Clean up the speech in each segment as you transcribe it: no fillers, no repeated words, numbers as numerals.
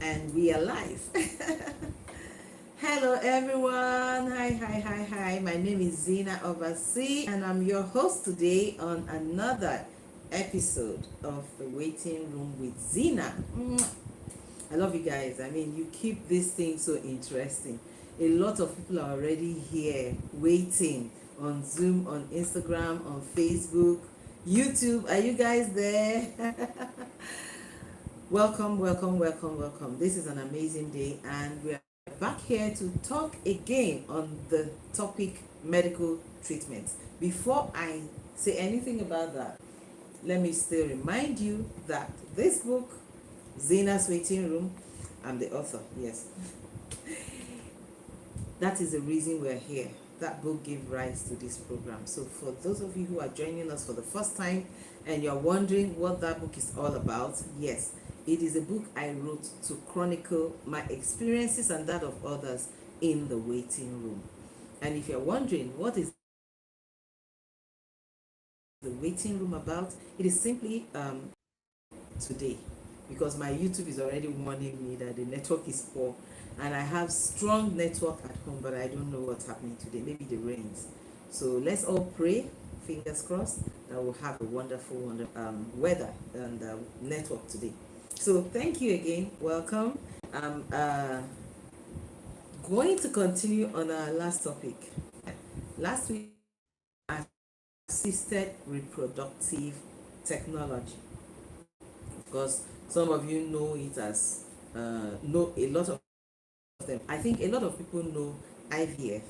And we are live. Hello everyone. Hi. My name is Zyna Oversee and I'm your host today on another episode of The Waiting Room with Zyna. I love you guys. I mean, you keep this thing so interesting. A lot of people are already here waiting on Zoom, on Instagram, on Facebook, YouTube. Are you guys there? Welcome. This is an amazing day, and we are back here to talk again on the topic medical treatment. Before I say anything about that, let me still remind you that this book, Zena's Waiting Room, I'm the author, yes. That is the reason we're here. That book gave rise to this program. So for those of you who are joining us for the first time and you're wondering what that book is all about, yes, it is a book I wrote to chronicle my experiences and that of others in the waiting room. And if you're wondering what is the waiting room about, it is simply today, because my YouTube is already warning me that the network is poor and I have strong network at home, but I don't know what's happening today. Maybe the rains. So let's all pray, fingers crossed, that we'll have a wonderful weather and network today. So thank you again. Welcome. I'm going to continue on our last topic. Last week, assisted reproductive technology. Of course, some of you know it as know a lot of them. I think a lot of people know IVF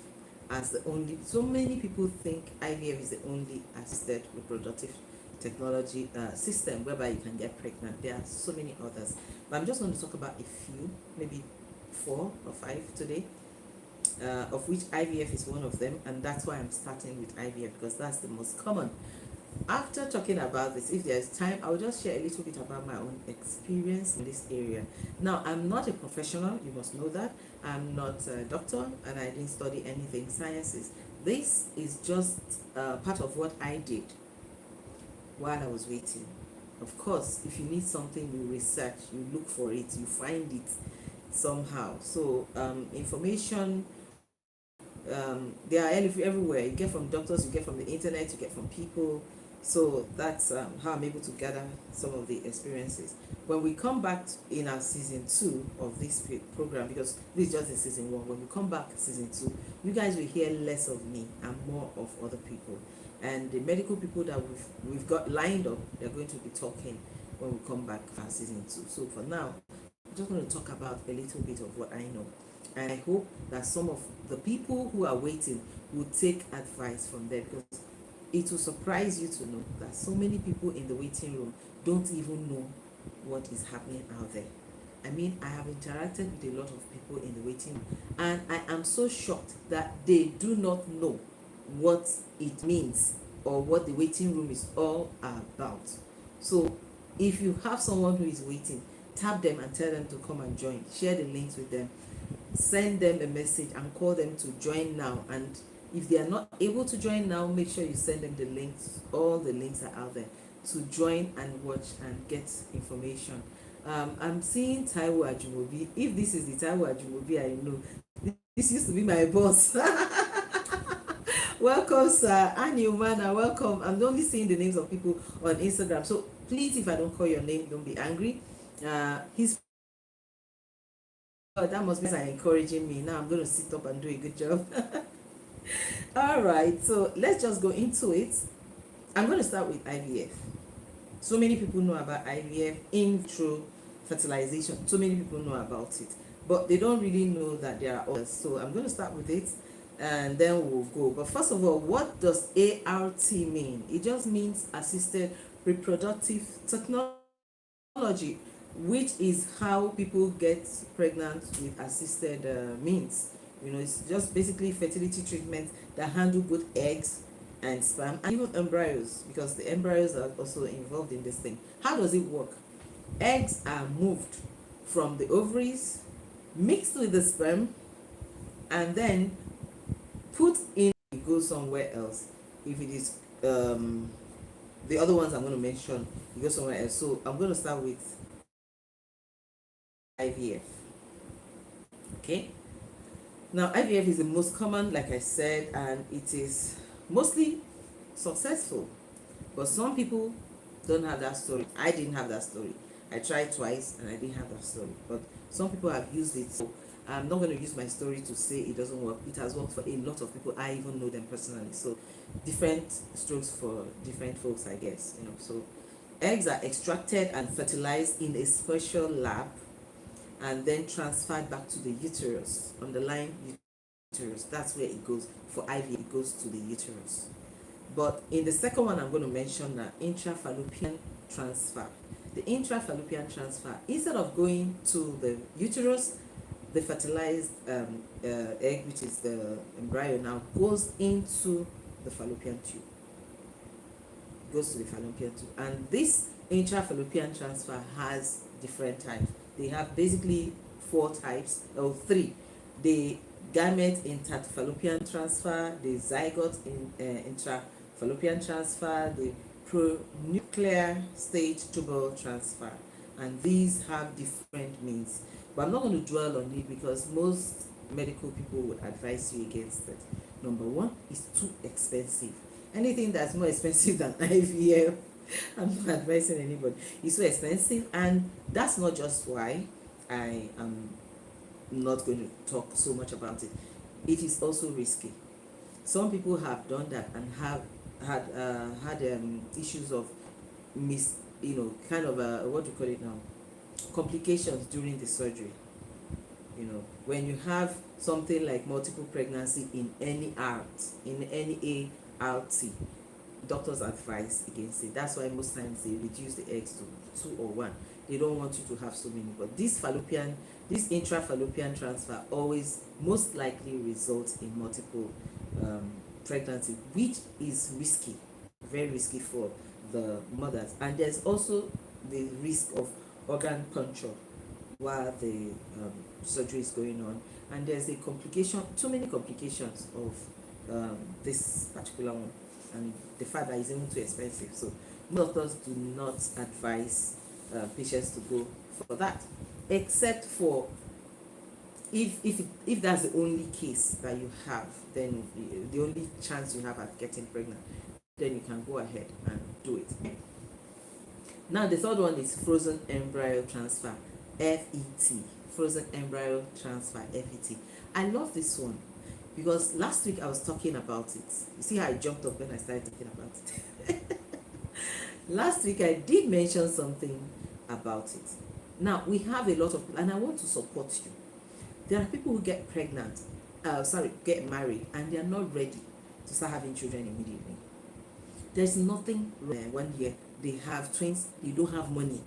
as the only. So many people think IVF is the only assisted reproductive technology system whereby you can get pregnant. There are so many others, but I'm just going to talk about a few, maybe 4 or 5 today, of which IVF is one of them, and that's why I'm starting with IVF because that's the most common. After talking about this, if there's time, I'll just share a little bit about my own experience in this area. Now, I'm not a professional, you must know that. I'm not a doctor and I didn't study anything sciences. This is just part of what I did while I was waiting. Of course, if you need something, you research, you look for it, you find it somehow. So information, they are everywhere. You get from doctors, you get from the internet, you get from people. So that's how I'm able to gather some of the experiences. When we come back in our season 2 of this program, because this is just in season 1, when we come back season 2, you guys will hear less of me and more of other people. And the medical people that we've got lined up, they're going to be talking when we come back for season 2. So for now, I'm just going to talk about a little bit of what I know. And I hope that some of the people who are waiting will take advice from them, because it will surprise you to know that so many people in the waiting room don't even know what is happening out there. I mean, I have interacted with a lot of people in the waiting room, and I am so shocked that they do not know what it means or what the waiting room is all about. So if you have someone who is waiting, tap them and tell them to come and join. Share the links with them. Send them a message and call them to join now. And if they are not able to join now, make sure you send them the links. All the links are out there to join and watch and get information. I'm seeing Taiwo Ajumobi. If this is the Taiwo Ajumobi I know, this used to be my boss. Welcome, sir. Annie Umana, welcome. I'm only seeing the names of people on Instagram. So please, if I don't call your name, don't be angry. He's that must be encouraging me. Now I'm going to sit up and do a good job. All right, so let's just go into it. I'm going to start with IVF. So many people know about IVF, in vitro fertilization. So many people know about it, but they don't really know that there are others. So I'm going to start with it and then we'll go. But first of all, what does ART mean? It just means assisted reproductive technology, which is how people get pregnant with assisted means. You know, it's just basically fertility treatment that handle both eggs and sperm and even embryos, because the embryos are also involved in this thing. How does it work? Eggs are moved from the ovaries, mixed with the sperm, and then put in, it goes somewhere else. If it is the other ones I'm going to mention, it goes somewhere else. So I'm going to start with IVF. Okay, now IVF is the most common, like I said, and it is mostly successful, but some people don't have that story. I didn't have that story. I tried twice and I didn't have that story, but some people have used it. So I'm not going to use my story to say it doesn't work. It has worked for a lot of people. I even know them personally. So different strokes for different folks, I guess. So eggs are extracted and fertilized in a special lab and then transferred back to the uterus, underlying uterus. That's where it goes. For IVF, it goes to the uterus. But in the second one, I'm going to mention that intrafallopian transfer. The intrafallopian transfer, instead of going to the uterus, the fertilized egg, which is the embryo now, goes into the fallopian tube. Goes to the fallopian tube. And this intrafallopian transfer has different types. They have basically 4 types, or 3. The gamete interfallopian transfer, the zygote intrafallopian transfer, the pronuclear stage tubal transfer, and these have different means. But I'm not going to dwell on it because most medical people would advise you against it. Number 1, it's too expensive. Anything that's more expensive than IVF, I'm not advising anybody. It's so expensive, and that's not just why I am not going to talk so much about it. It is also risky. Some people have done that and have had issues of kind of what do you call it now, complications during the surgery. When you have something like multiple pregnancy in any ART, doctors advise against it. That's why most times they reduce the eggs to 2 or 1. They don't want you to have so many. But this intrafallopian transfer always most likely results in multiple pregnancy, which is risky, very risky for the mothers. And there's also the risk of organ puncture while the surgery is going on. And there's a complication, too many complications of this particular one, and the fact that it's even too expensive. So doctors do not advise patients to go for that, except for if that's the only case that you have, then the only chance you have at getting pregnant, then you can go ahead and do it. Now the third one is frozen embryo transfer, FET. Frozen embryo transfer, FET. I love this one because last week I was talking about it. You see how I jumped up when I started talking about it. Last week I did mention something about it. Now we have a lot of people, and I want to support you. There are people who get pregnant, get married, and they are not ready to start having children immediately. There's nothing wrong. 1 year they have twins, they don't have money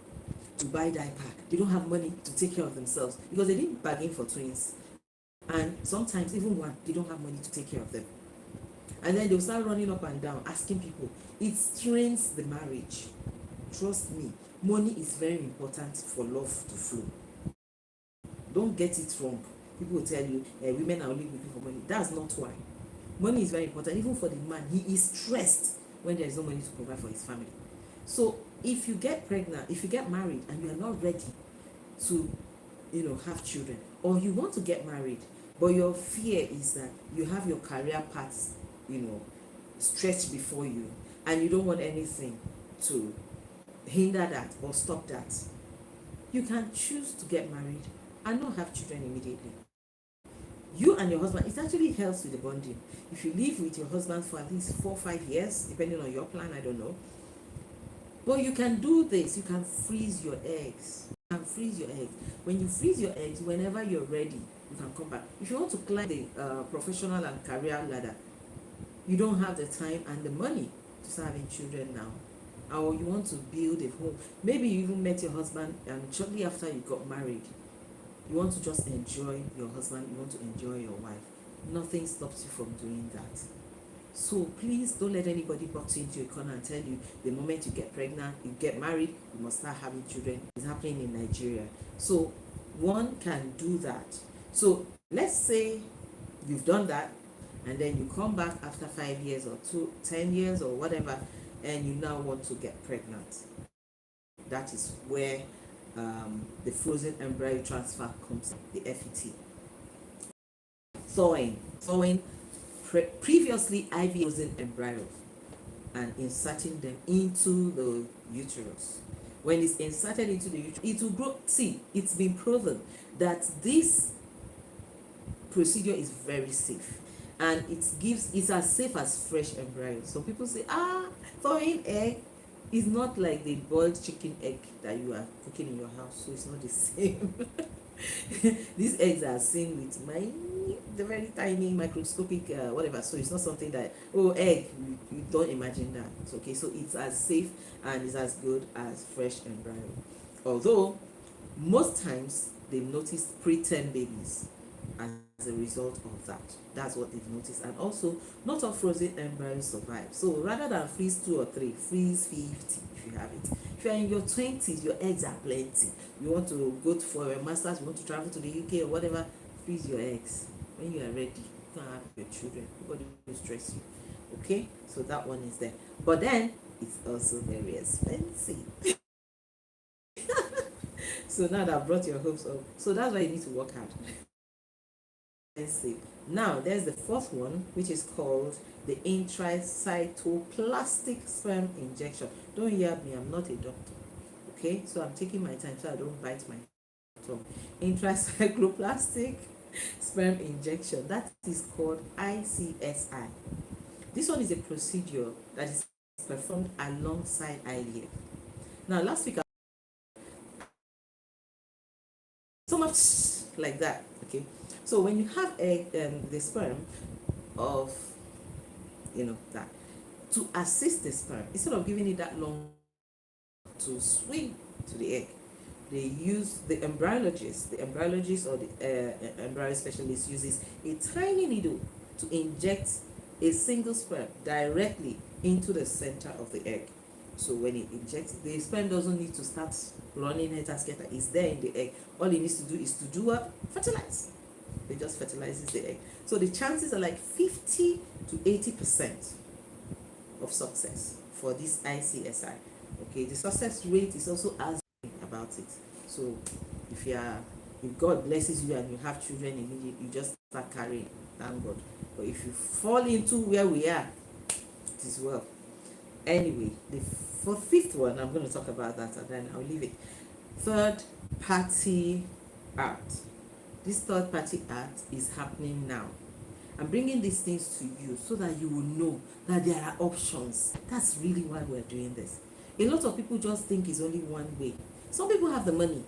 to buy diaper, they don't have money to take care of themselves because they didn't bargain for twins, and sometimes even 1, they don't have money to take care of them, and then they'll start running up and down asking people. It strains the marriage. Trust me, money is very important for love to flow. Don't get it wrong. People will tell you women are only looking for money. That's not why. Money is very important. Even for the man, he is stressed when there is no money to provide for his family. So if you get pregnant, if you get married and you are not ready to have children, or you want to get married but your fear is that you have your career paths stretched before you, and you don't want anything to hinder that or stop that, you can choose to get married and not have children immediately. You and your husband, it actually helps with the bonding. If you live with your husband for at least 4 or 5 years, depending on your plan, I don't know. But you can do this. You can freeze your eggs. You can freeze your eggs. When you freeze your eggs, whenever you're ready, you can come back. If you want to climb the professional and career ladder, you don't have the time and the money to start having children now. Or you want to build a home. Maybe you even met your husband and shortly after you got married, you want to just enjoy your husband, you want to enjoy your wife. Nothing stops you from doing that. So please don't let anybody box you into a corner and tell you the moment you get pregnant, you get married, you must start having children. It's happening in Nigeria. So one can do that. So let's say you've done that, and then you come back after 5 years or 10 years or whatever, and you now want to get pregnant. That is where the frozen embryo transfer comes, the FET. Thawing previously IV frozen embryos and inserting them into the uterus. When it's inserted into the uterus, it will grow. See, it's been proven that this procedure is very safe, and it's as safe as fresh embryo. Some people say, thawing egg is not like the boiled chicken egg that you are cooking in your house, so it's not the same. These eggs are seen with the very tiny microscopic whatever, so it's not something that, egg, you don't imagine that. It's okay, so it's as safe and it's as good as fresh embryo, although most times they've noticed preterm babies as a result of that. That's what they've noticed. And also, not all frozen embryos survive, so rather than freeze 2 or 3, freeze 50 if you have it. If you're in your 20s, your eggs are plenty, you want to go for a master's, you want to travel to the UK or whatever, freeze your eggs. When you are ready, you can have your children, nobody will stress you. Okay, so that one is there, but then it's also very expensive. So now that I've brought your hopes up, so that's why you need to work hard. Now there's the fourth one, which is called the intracytoplastic sperm injection. Don't hear me, I'm not a doctor, okay, so I'm taking my time so I don't bite my tongue. Intracytoplastic sperm injection, that is called ICSI. This one is a procedure that is performed alongside IVF. Now last week, so much like that, okay. So when you have the sperm of, that, to assist the sperm, instead of giving it that long to swing to the egg, they use the embryologist or the embryo specialist uses a tiny needle to inject a single sperm directly into the center of the egg. So when it injects, the sperm doesn't need to start running head-and-scatter. It's there in the egg. All it needs to do is to do what? Fertilize. It just fertilizes the egg. So the chances are like 50 to 80% of success for this ICSI. Okay, the success rate is also as about it. So if God blesses you and you have children immediately, you just start carrying, thank God. But if you fall into where we are, it is well. Anyway, for fifth one, I'm going to talk about that and then I'll leave it. Third party art. This third party art is happening now. I'm bringing these things to you so that you will know that there are options. That's really why we're doing this. A lot of people just think it's only one way. Some people have the money.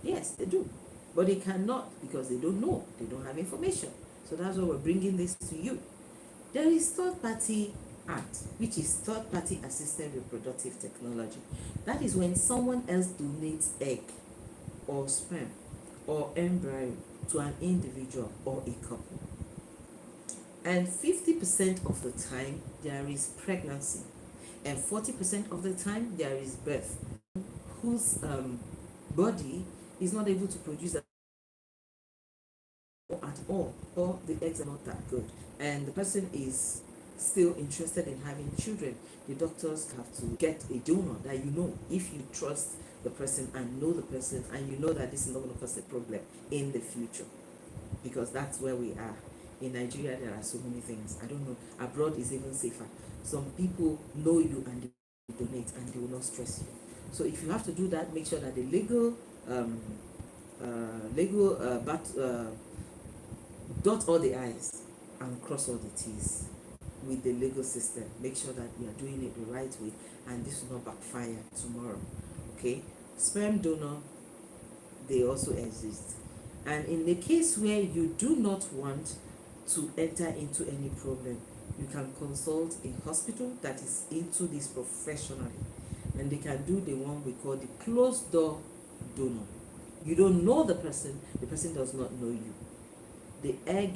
Yes, they do. But they cannot because they don't know. They don't have information. So that's why we're bringing this to you. There is third party art, which is third party assisted reproductive technology. That is when someone else donates egg or sperm or embryo to an individual or a couple. And 50% of the time there is pregnancy, and 40% of the time there is birth, whose body is not able to produce at all, or the eggs are not that good, and the person is still interested in having children. The doctors have to get a donor that if you trust the person and know the person and you know that this is not going to cause a problem in the future, because that's where we are. In Nigeria there are so many things. I don't know, abroad is even safer. Some people know you and they donate and they will not stress you. So if you have to do that, make sure that the legal dot all the I's and cross all the T's with the legal system. Make sure that you are doing it the right way and this will not backfire tomorrow. Okay, sperm donor, they also exist. And in the case where you do not want to enter into any problem, you can consult a hospital that is into this professionally, and they can do the one we call the closed door donor. You don't know the person does not know you. The egg,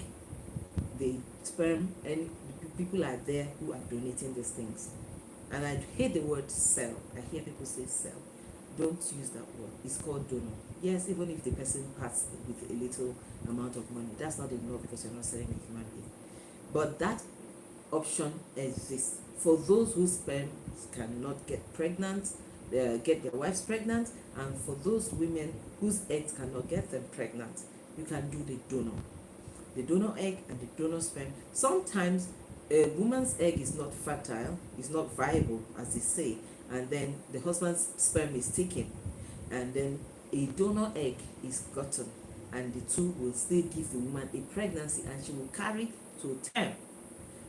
the sperm, and people are there who are donating these things. And I hate the word sell. I hear people say sell. Don't use that word. It's called donor. Yes, even if the person passed with a little amount of money, that's not enough because you're not selling a human being. But that option exists for those whose sperm cannot get pregnant get their wives pregnant, and for those women whose eggs cannot get them pregnant, you can do the donor egg and the donor sperm. Sometimes a woman's egg is not fertile, is not viable, as they say, and then the husband's sperm is taken, and then a donor egg is gotten, and the two will still give the woman a pregnancy, and she will carry to term.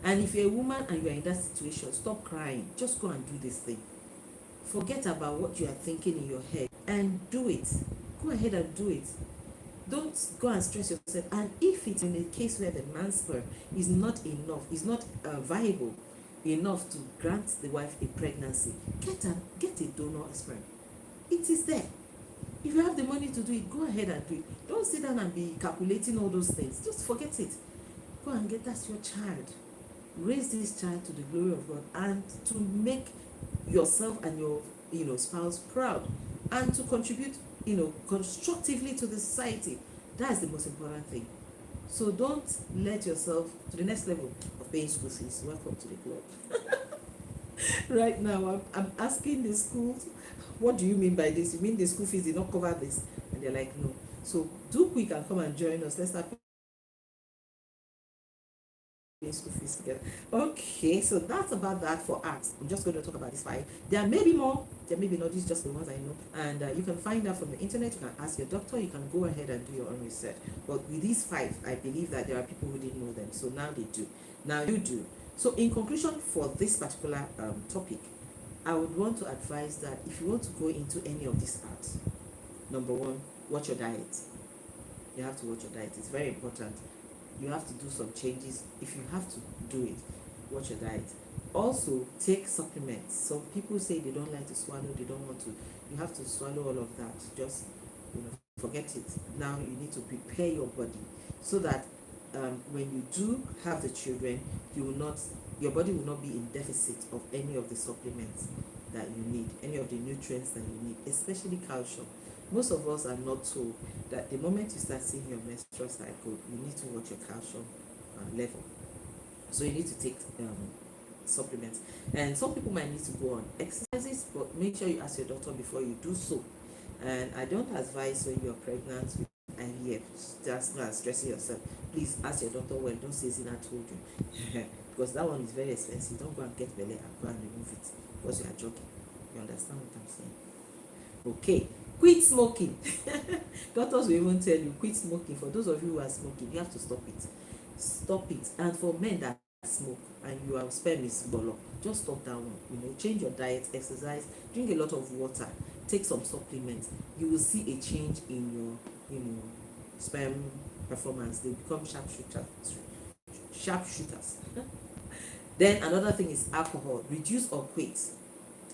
And if you're a woman and you're in that situation, stop crying. Just go and do this thing. Forget about what you are thinking in your head and do it. Go ahead and do it. Don't go and stress yourself. And if it's in a case where the man's sperm is not enough, is not viable enough to grant the wife a pregnancy, get a donor sperm. It is there. If you have the money to do it, go ahead and do it. Don't sit down and be calculating all those things. Just forget it. Go and get, that's your child. Raise this child to the glory of God, and to make yourself and your spouse proud, and to contribute constructively to the society. That's the most important thing. So don't let yourself to the next level of paying school fees. Welcome to the club. Right now I'm asking the schools, what do you mean by this? You mean the school fees did not cover this? And they're like, no. So do quick and come and join us. Let's start school fees together. Okay, so that's about that for arts. I'm just going to talk about this 5. There may be more, there may be not. These just the ones I know, and you can find out from the internet. You can ask your doctor. You can go ahead and do your own research. But with these 5, I believe that there are people who didn't know them, so now they do. Now you do. So in conclusion, for this particular topic, I would want to advise that if you want to go into any of these arts, number 1, watch your diet. You have to watch your diet. It's very important. You have to do some changes. If you have to do it, watch your diet. Also, take supplements. Some people say they don't like to swallow, they don't want to. You have to swallow all of that. Just forget it. Now you need to prepare your body so that when you do have the children, your body will not be in deficit of any of the supplements that you need, any of the nutrients that you need, especially calcium. Most of us are not told that the moment you start seeing your menstrual cycle, you need to watch your calcium level. So you need to take supplements. And some people might need to go on exercises, but make sure you ask your doctor before you do so. And I don't advise when you're pregnant with IVF, just not stressing yourself. Please ask your doctor well. Don't say Zyna told you. Because that one is very expensive. Don't go and get belly and go and remove it because you are joking. You understand what I'm saying? Okay. Quit smoking. Doctors will even tell you, quit smoking. For those of you who are smoking, you have to stop it. Stop it. And for men that smoke and your sperm is bolo, just stop that one. Change your diet, exercise, drink a lot of water, take some supplements. You will see a change in your sperm performance. They become sharpshooters. Then another thing is alcohol. Reduce or quit.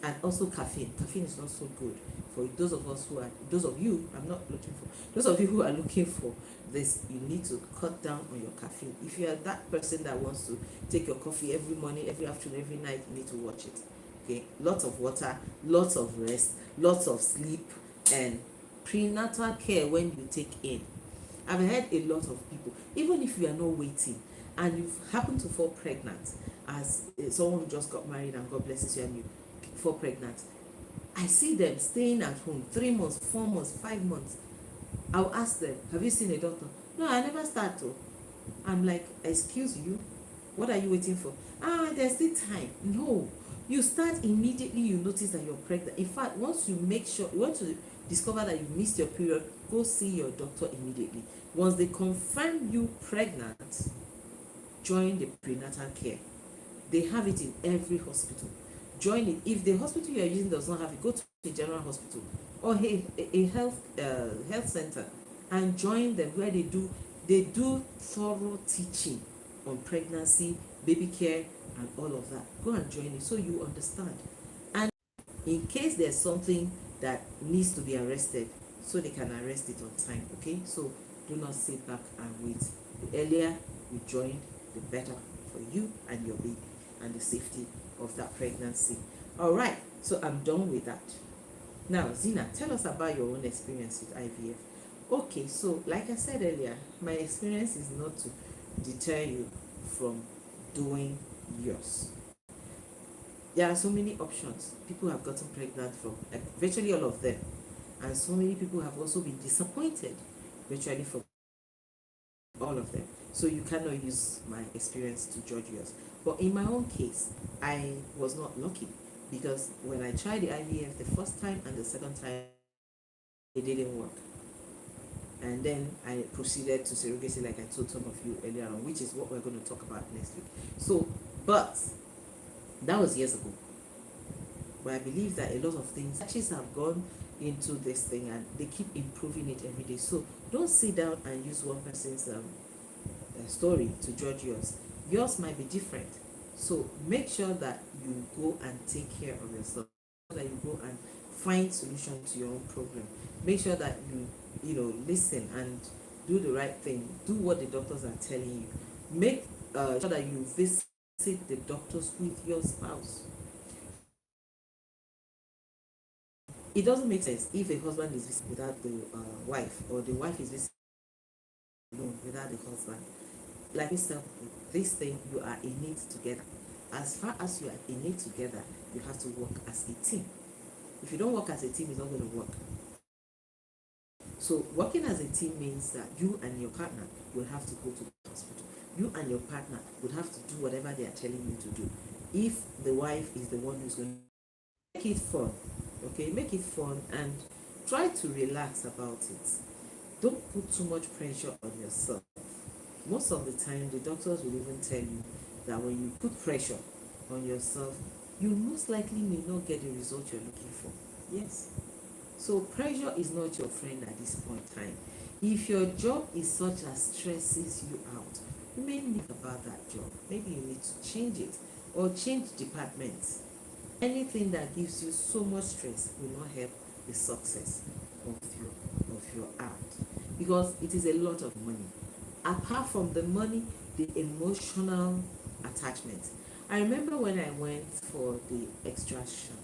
And also caffeine. Caffeine is not so good for those of you who are looking for this. You need to cut down on your caffeine. If you are that person that wants to take your coffee every morning, every afternoon, every night, you need to watch it. Okay, lots of water, lots of rest, lots of sleep, and prenatal care when you take in. I've heard a lot of people, even if you are not waiting and you happen to fall pregnant, as someone who just got married and God blesses you and you fall pregnant, I see them staying at home 3 months, 4 months, 5 months. I'll ask them, have you seen a doctor? No, I never start to. I'm like, excuse you, what are you waiting for? There's still time. No, you start immediately. You notice that you're pregnant. In fact, once you make sure, you want to discover that you missed your period, go see your doctor immediately. Once they confirm you pregnant, join the prenatal care. They have it in every hospital. Join it. If the hospital you are using does not have it, go to a general hospital or a health center and join them, where they do thorough teaching on pregnancy, baby care, and all of that. Go and join it so you understand. And in case there's something that needs to be arrested, so they can arrest it on time. Okay, so do not sit back and wait. The earlier you join, the better for you and your baby and the safety of that pregnancy. All right, so I'm done with that. Now, Zyna, tell us about your own experience with IVF. Okay, so like I said earlier, my experience is not to deter you from doing yours. there are so many options. People have gotten pregnant from, like, virtually all of them, and so many people have also been disappointed virtually from all of them. So you cannot use my experience to judge yours. But in my own case, I was not lucky, because when I tried the IVF the first time and the second time, it didn't work. And then I proceeded to surrogacy, like I told some of you earlier on, which is what we're going to talk about next week. So, but that was years ago. But I believe that a lot of things actually have gone into this thing, and they keep improving it every day. So don't sit down and use one person's story to judge yours. Yours might be different. So make sure that you go and take care of yourself, that you go and find solution to your own problem. Make sure that you listen and do the right thing. Do what the doctors are telling you. Make sure that you visit the doctors with your spouse. It doesn't make sense if a husband is visiting without the wife, or the wife is visiting alone without the husband. Like this thing, you are in it together. As far as you are in it together, you have to work as a team. If you don't work as a team, it's not going to work. So working as a team means that you and your partner will have to go to the hospital. You and your partner would have to do whatever they are telling you to do. If the wife is the one who's going to make it fun, okay, make it fun, and try to relax about it. Don't put too much pressure on yourself. Most of the time, the doctors will even tell you that when you put pressure on yourself, you most likely may not get the result you're looking for. Yes. So pressure is not your friend at this point in time. If your job is such as stresses you out, you may think about that job. Maybe you need to change it, or change departments. Anything that gives you so much stress will not help the success of your art, because it is a lot of money. Apart from the money, the emotional attachment. I remember when I went for the extraction,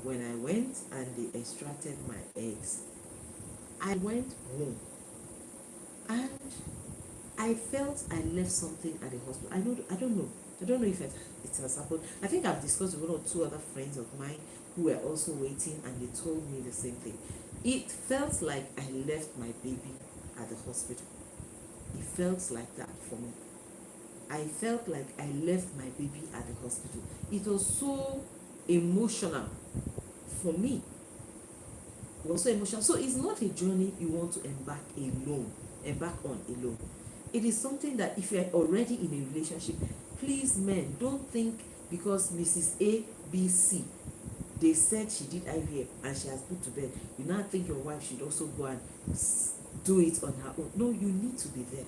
when I went and they extracted my eggs, I went home and I felt I left something at the hospital. I don't know if it has happened. I think I've discussed with one or two other friends of mine who were also waiting, and they told me the same thing. It felt like I left my baby at the hospital. It felt like that for me. I felt like I left my baby at the hospital. It was so emotional for me. It was so emotional. So it's not a journey you want to embark on alone. It is something that if you're already in a relationship, please, men, don't think because Mrs. A, B, C, they said she did IVF and she has put to bed, you now think your wife should also go and do it on her own. No, you need to be there.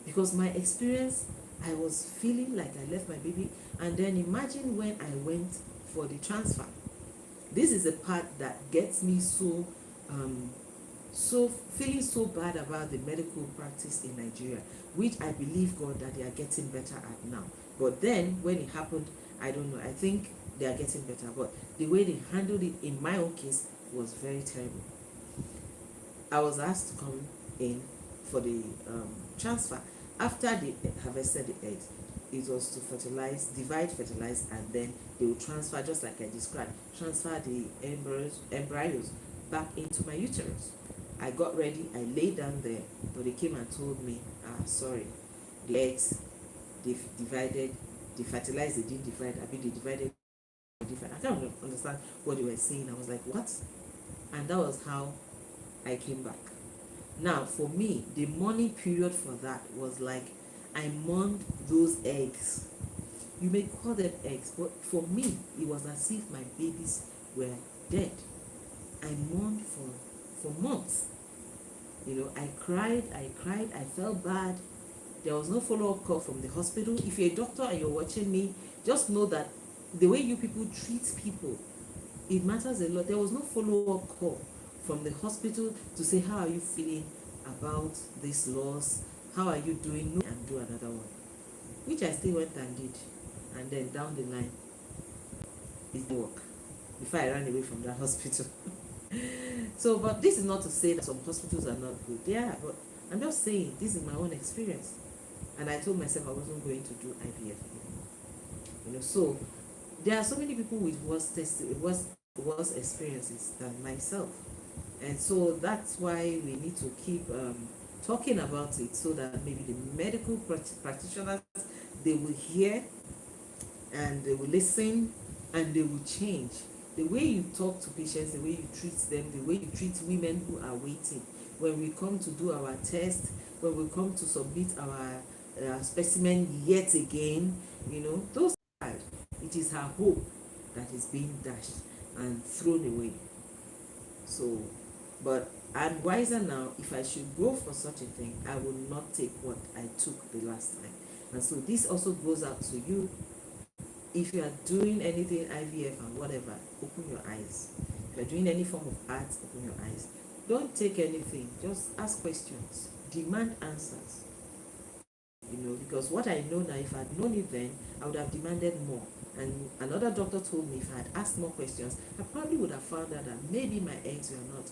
Because my experience, I was feeling like I left my baby, and then imagine when I went for the transfer. This is the part that gets me so feeling so bad about the medical practice in Nigeria, which I believe God that they are getting better at now. But then when it happened, I don't know, I think they are getting better, but the way they handled it in my own case was very terrible. I was asked to come in for the transfer. After they harvested the eggs, it was to divide, fertilize, and then they will transfer, just like I described, transfer the embryos back into my uterus. I got ready, I lay down there, but they came and told me, sorry, the eggs, they've divided, they fertilized, they didn't divide, they divided different. I can't understand what they were saying. I was like, what? And that was how I came back. Now, for me, the mourning period for that was like, I mourned those eggs. You may call them eggs, but for me, it was as if my babies were dead. I mourned for months. I cried, I felt bad. There was no follow-up call from the hospital. If you're a doctor and you're watching me, just know that the way you people treat people, it matters a lot. There was no follow-up call from the hospital to say, how are you feeling about this loss? How are you doing? No, and do another one, which I still went and did. And then down the line, it didn't work before I ran away from that hospital. So, but this is not to say that some hospitals are not good. Yeah, but I'm just saying this is my own experience. And I told myself I wasn't going to do IVF anymore. So There are so many people with worse experiences than myself, and so that's why we need to keep talking about it, so that maybe the medical practitioners, they will hear and they will listen and they will change. The way you talk to patients, the way you treat them, the way you treat women who are waiting, when we come to do our test, when we come to submit our specimen yet again, those are, it is her hope that is being dashed and thrown away. So, but I'm wiser now. If I should go for such a thing, I will not take what I took the last time. And so this also goes out to you. If you are doing anything IVF and whatever, open your eyes. If you're doing any form of art, open your eyes. Don't take anything. Just ask questions. Demand answers. Because what I know now, if I had known it then, I would have demanded more. And another doctor told me if I had asked more questions, I probably would have found out that maybe my eggs were not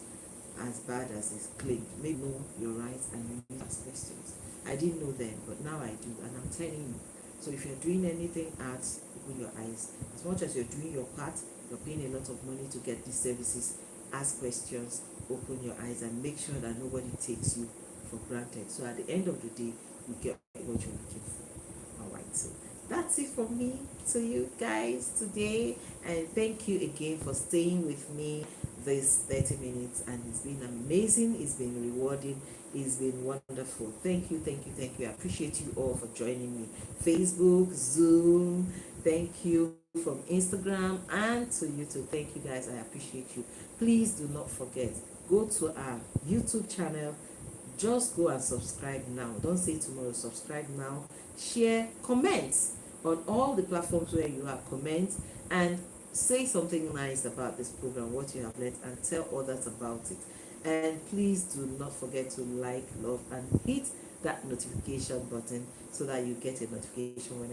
as bad as it's claimed. Maybe know your rights and you need to ask questions. I didn't know then, but now I do, and I'm telling you. So if you're doing anything art, open your eyes. As much as you're doing your part, you're paying a lot of money to get these services. Ask questions, open your eyes, and make sure that nobody takes you for granted. So at the end of the day, you get what you're looking for. All right, so that's it from me to you guys today, and thank you again for staying with me this 30 minutes, and it's been amazing, it's been rewarding, it's been wonderful. Thank you, thank you, thank you. I appreciate you all for joining me. Facebook, Zoom, thank you, from Instagram and to YouTube. Thank you guys, I appreciate you. Please do not forget, go to our YouTube channel. Just go and subscribe now. Don't say tomorrow. Subscribe now. Share, comment on all the platforms where you have. Comment and say something nice about this program, what you have learned, and tell others about it. And please do not forget to like, love, and hit that notification button so that you get a notification when